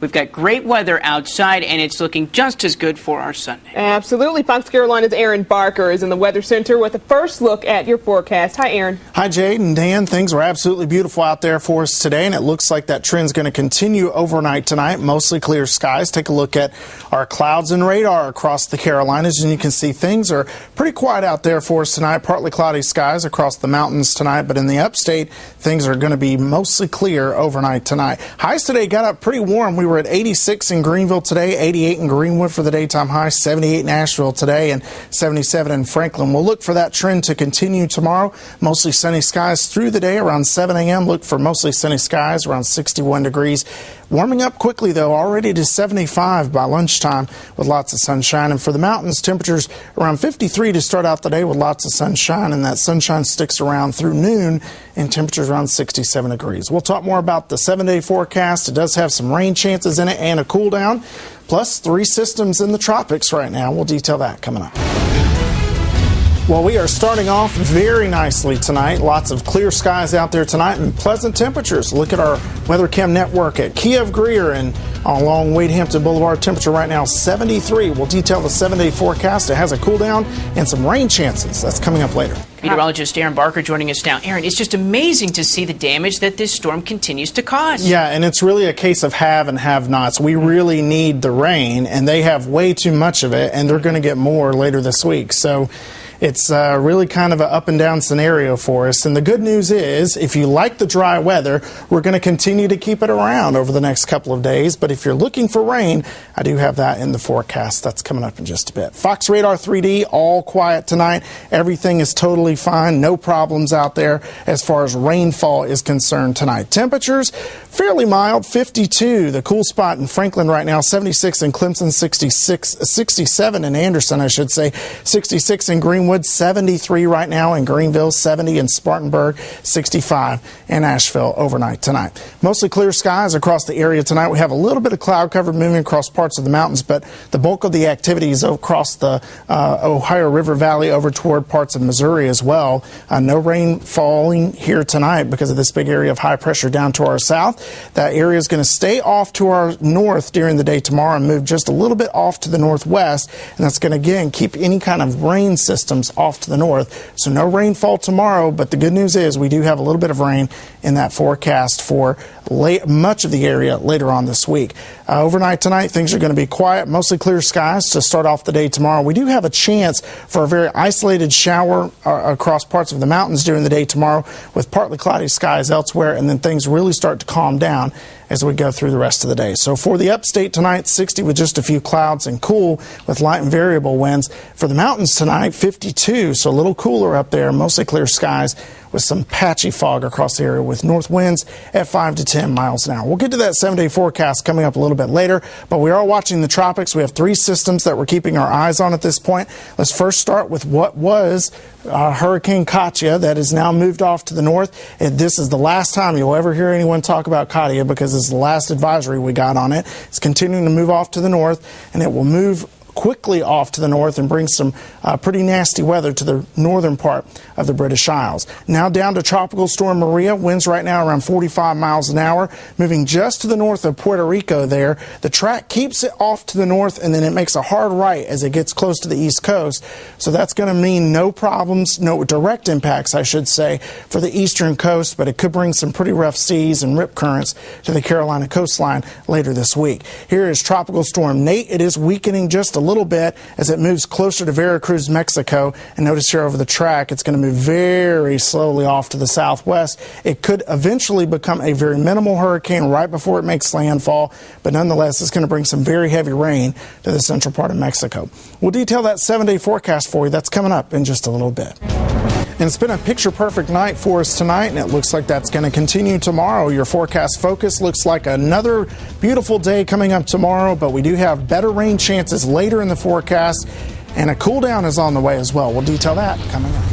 We've got great weather outside, and it's looking just as good for our Sunday. Absolutely. Fox Carolina's Aaron Barker is in the Weather Center with a first look at your forecast. Hi, Aaron. Hi, Jade and Dan. Things are absolutely beautiful out there for us today, and it looks like that trend's going to continue overnight tonight. Mostly clear skies. Take a look at our clouds and radar across the Carolinas, and you can see things are pretty quiet out there for us tonight. Partly cloudy skies across the mountains tonight, but in the upstate, things are going to be mostly clear overnight tonight. Highs today got up pretty warm. We were at 86 in Greenville today, 88 in Greenwood for the daytime high, 78 in Asheville today, and 77 in Franklin. We'll look for that trend to continue tomorrow. Mostly sunny skies through the day around 7 a.m. Look for mostly sunny skies around 61 degrees. Warming up quickly, though, already to 75 by lunchtime with lots of sunshine. And for the mountains, temperatures around 53 to start out the day with lots of sunshine. And that sunshine sticks around through noon and temperatures around 67 degrees. We'll talk more about the 7-day forecast. It does have some rain chances in it and a cool down, plus 3 systems in the tropics right now. We'll detail that coming up. Well, we are starting off very nicely tonight. Lots of clear skies out there tonight and pleasant temperatures. Look at our WeatherCam network at Kiev Greer and along Wade Hampton Boulevard. Temperature right now 73. We'll detail the 7-day forecast. It has a cool down and some rain chances. That's coming up later. Meteorologist Aaron Barker joining us now. Aaron, it's just amazing to see the damage that this storm continues to cause. Yeah, and it's really a case of have and have nots. We really need the rain, and they have way too much of it, and they're going to get more later this week. So it's really kind of an up and down scenario for us. And the good news is, if you like the dry weather, we're going to continue to keep it around over the next couple of days. But if you're looking for rain, I do have that in the forecast. That's coming up in just a bit. Fox Radar 3D, all quiet tonight. Everything is totally fine. No problems out there as far as rainfall is concerned tonight. Temperatures fairly mild, 52. The cool spot in Franklin right now, 76 in Clemson, 67 in Anderson, I should say, 66 in Greenwood. 73 right now in Greenville, 70 in Spartanburg, 65 in Asheville overnight tonight. Mostly clear skies across the area tonight. We have a little bit of cloud cover moving across parts of the mountains, but the bulk of the activity is across the Ohio River Valley over toward parts of Missouri as well. No rain falling here tonight because of this big area of high pressure down to our south. That area is going to stay off to our north during the day tomorrow and move just a little bit off to the northwest, and that's going to again keep any kind of rain systems off to the north. So no rainfall tomorrow, but the good news is we do have a little bit of rain in that forecast for much of the area later on this week. Overnight tonight, things are going to be quiet, mostly clear skies to start off the day tomorrow. We do have a chance for a very isolated shower across parts of the mountains during the day tomorrow with partly cloudy skies elsewhere, and then things really start to calm down as we go through the rest of the day. So for the upstate tonight, 60 with just a few clouds and cool with light and variable winds. For the mountains tonight, 52, so a little cooler up there, mostly clear skies with some patchy fog across the area with north winds at 5 to 10 miles an hour. We'll get to that 7-day forecast coming up a little bit later, but we are watching the tropics. We have 3 systems that we're keeping our eyes on at this point. Let's first start with what was Hurricane Katia that is now moved off to the north. And this is the last time you'll ever hear anyone talk about Katia because it's the last advisory we got on it. It's continuing to move off to the north, and it will move quickly off to the north and bring some pretty nasty weather to the northern part of the British Isles. Now down to Tropical Storm Maria. Winds right now around 45 miles an hour, moving just to the north of Puerto Rico there. The track keeps it off to the north, and then it makes a hard right as it gets close to the east coast. So that's going to mean no problems, no direct impacts, I should say, for the eastern coast, but it could bring some pretty rough seas and rip currents to the Carolina coastline later this week. Here is Tropical Storm Nate. It is weakening just a little bit as it moves closer to Veracruz, Mexico. And notice here over the track, it's going to move very slowly off to the southwest. It could eventually become a very minimal hurricane right before it makes landfall, but nonetheless, it's going to bring some very heavy rain to the central part of Mexico. We'll detail that 7-day forecast for you. That's coming up in just a little bit. And it's been a picture-perfect night for us tonight, and it looks like that's going to continue tomorrow. Your forecast focus looks like another beautiful day coming up tomorrow, but we do have better rain chances later in the forecast, and a cool down is on the way as well. We'll detail that coming up.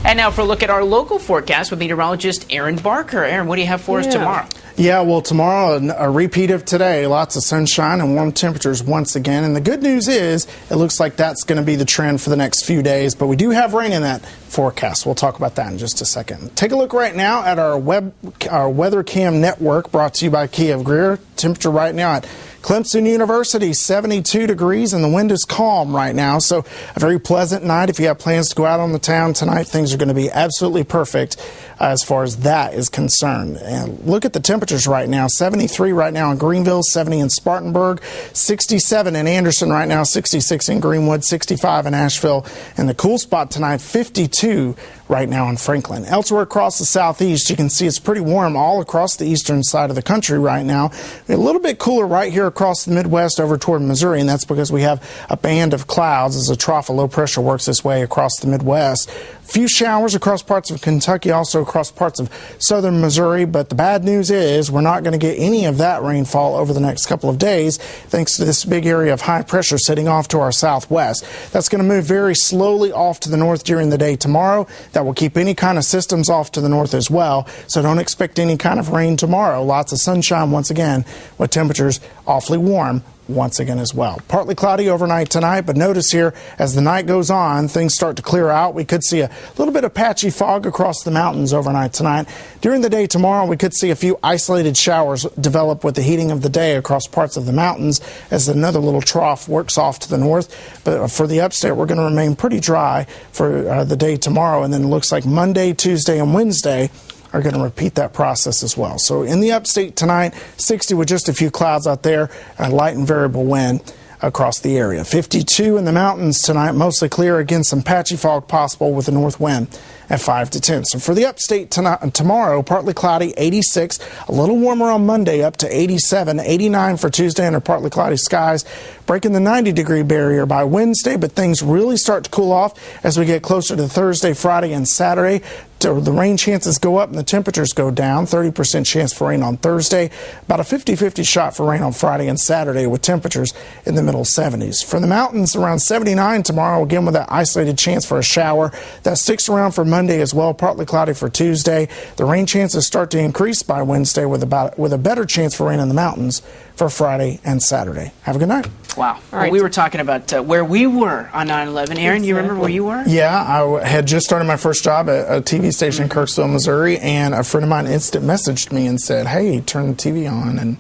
And now for a look at our local forecast with meteorologist Aaron Barker. Aaron, what do you have for us tomorrow? Yeah, well, tomorrow, a repeat of today. Lots of sunshine and warm temperatures once again. And the good news is it looks like that's going to be the trend for the next few days. But we do have rain in that forecast. We'll talk about that in just a second. Take a look right now at our Weather Cam network, brought to you by Kia of Greer. Temperature right now at Clemson University, 72 degrees, and the wind is calm right now. So a very pleasant night. If you have plans to go out on the town tonight, things are going to be absolutely perfect as far as that is concerned. And look at the temperatures right now. 73 right now in Greenville, 70 in Spartanburg, 67 in Anderson right now, 66 in Greenwood, 65 in Asheville, and the cool spot tonight, 52 right now in Franklin. Elsewhere across the southeast, you can see it's pretty warm all across the eastern side of the country right now. A little bit cooler right here across the Midwest over toward Missouri, and that's because we have a band of clouds as a trough of low pressure works its way across the Midwest. A few showers across parts of Kentucky, also across parts of southern Missouri, but the bad news is we're not going to get any of that rainfall over the next couple of days thanks to this big area of high pressure sitting off to our southwest. That's going to move very slowly off to the north during the day tomorrow. That will keep any kind of systems off to the north as well, so don't expect any kind of rain tomorrow. Lots of sunshine once again, with temperatures awfully warm once again as well. Partly cloudy overnight tonight, but notice here as the night goes on, things start to clear out. We could see a little bit of patchy fog across the mountains overnight tonight. During the day tomorrow, we could see a few isolated showers develop with the heating of the day across parts of the mountains as another little trough works off to the north. But for the upstate, we're going to remain pretty dry for the day tomorrow, and then it looks like Monday, Tuesday, and Wednesday are going to repeat that process as well. So in the upstate tonight, 60 with just a few clouds out there, and light and variable wind across the area. 52 in the mountains tonight, mostly clear. Again, some patchy fog possible with a north wind at 5 to 10. So for the upstate tonight, tomorrow, partly cloudy, 86. A little warmer on Monday, up to 87. 89 for Tuesday under partly cloudy skies. Breaking the 90-degree barrier by Wednesday, but things really start to cool off as we get closer to Thursday, Friday, and Saturday. The rain chances go up and the temperatures go down. 30% chance for rain on Thursday. About a 50-50 shot for rain on Friday and Saturday with temperatures in the middle 70s. For the mountains, around 79 tomorrow, again with that isolated chance for a shower. That sticks around for Monday as well, partly cloudy for Tuesday. The rain chances start to increase by Wednesday with a better chance for rain in the mountains for Friday and Saturday. Have a good night. Wow. Well, we were talking about where we were on 9/11. Aaron, you remember where you were? Yeah, I had just started my first job at a TV station in Kirksville, Missouri, and a friend of mine instant messaged me and said, hey, turn the TV on. And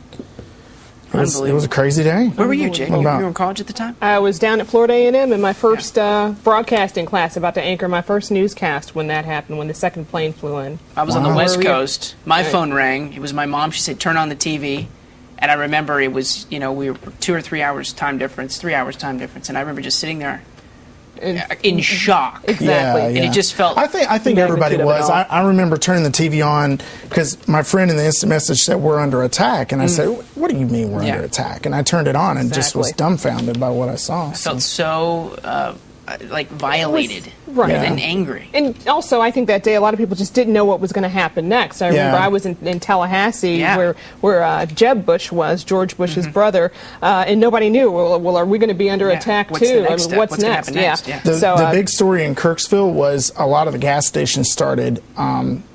it was a crazy day. Where were you, Jake? You were in college at the time? I was down at Florida A&M in my first broadcasting class, about to anchor my first newscast when that happened, when the second plane flew in. I was on the West Coast. My phone rang. It was my mom. She said, turn on the TV. And I remember it was, we were 2 or 3 hours time difference, 3 hours time difference. And I remember just sitting there in shock. Exactly. Yeah. And it just felt... I think everybody was. I remember turning the TV on because my friend in the instant message said, we're under attack. And I said, what do you mean we're under attack? And I turned it on and just was dumbfounded by what I saw. I felt so... violated and angry. And also, I think that day a lot of people just didn't know what was going to happen next. I remember I was in Tallahassee where Jeb Bush was, George Bush's brother, and nobody knew, well, are we going to be under attack too? What's next? The big story in Kirksville was a lot of the gas stations started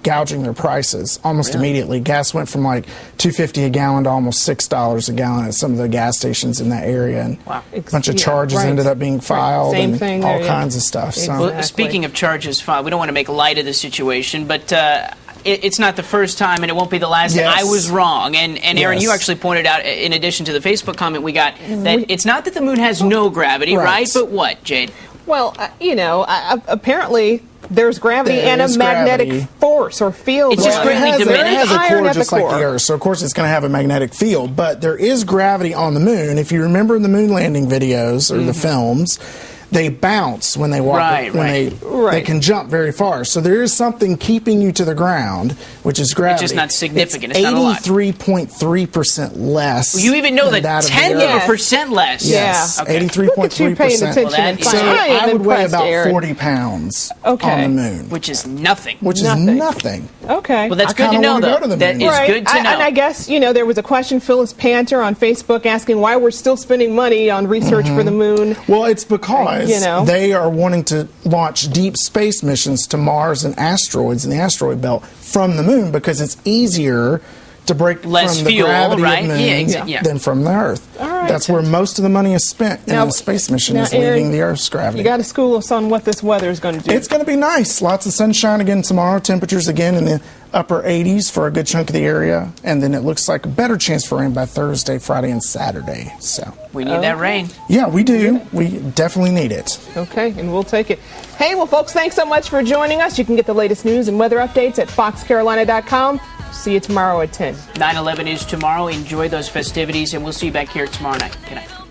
gouging their prices almost immediately. Gas went from like $2.50 a gallon to almost $6 a gallon at some of the gas stations in that area, and a bunch of charges ended up being filed. Same thing. All kinds of stuff. Exactly. Well, speaking of charges filed, we don't want to make light of the situation, but it's not the first time, and it won't be the last. Yes. I was wrong, and Aaron, you actually pointed out, in addition to the Facebook comment we got, that it's not that the moon has no gravity, right? But what, Jade? Well, apparently there's gravity and a magnetic force or field. It's just greatly diminished. It has a core just like the Earth, so of course it's going to have a magnetic field. But there is gravity on the moon. If you remember the moon landing videos or the films, they bounce when they walk. They can jump very far. So there is something keeping you to the ground, which is gravity. It's just not significant. It's not a lot. 83.3% less. Well, you even know that 10% less. Yes, 83.3%. So I would weigh about 40 pounds on the moon, which is nothing. Okay. Well, that's good to know, though. That is good to know. And I guess there was a question, Phyllis Panter on Facebook asking why we're still spending money on research for the moon. Well, it's because they are wanting to launch deep space missions to Mars and asteroids in the asteroid belt from the moon because it's easier to break less from the fuel, gravity right? of the moon than from the Earth. All right. That's where most of the money is spent, and the space mission is Aaron, leaving the Earth's gravity. You got to school us on what this weather is going to do. It's going to be nice. Lots of sunshine again tomorrow. Temperatures again in the upper 80s for a good chunk of the area, and then it looks like a better chance for rain by Thursday, Friday, and Saturday. So we need that rain. Yeah, we do. We definitely need it. Okay, and we'll take it. Hey, well, folks, thanks so much for joining us. You can get the latest news and weather updates at foxcarolina.com. See you tomorrow at 10. 9/11 is tomorrow. Enjoy those festivities, and we'll see you back here tomorrow night. Good night.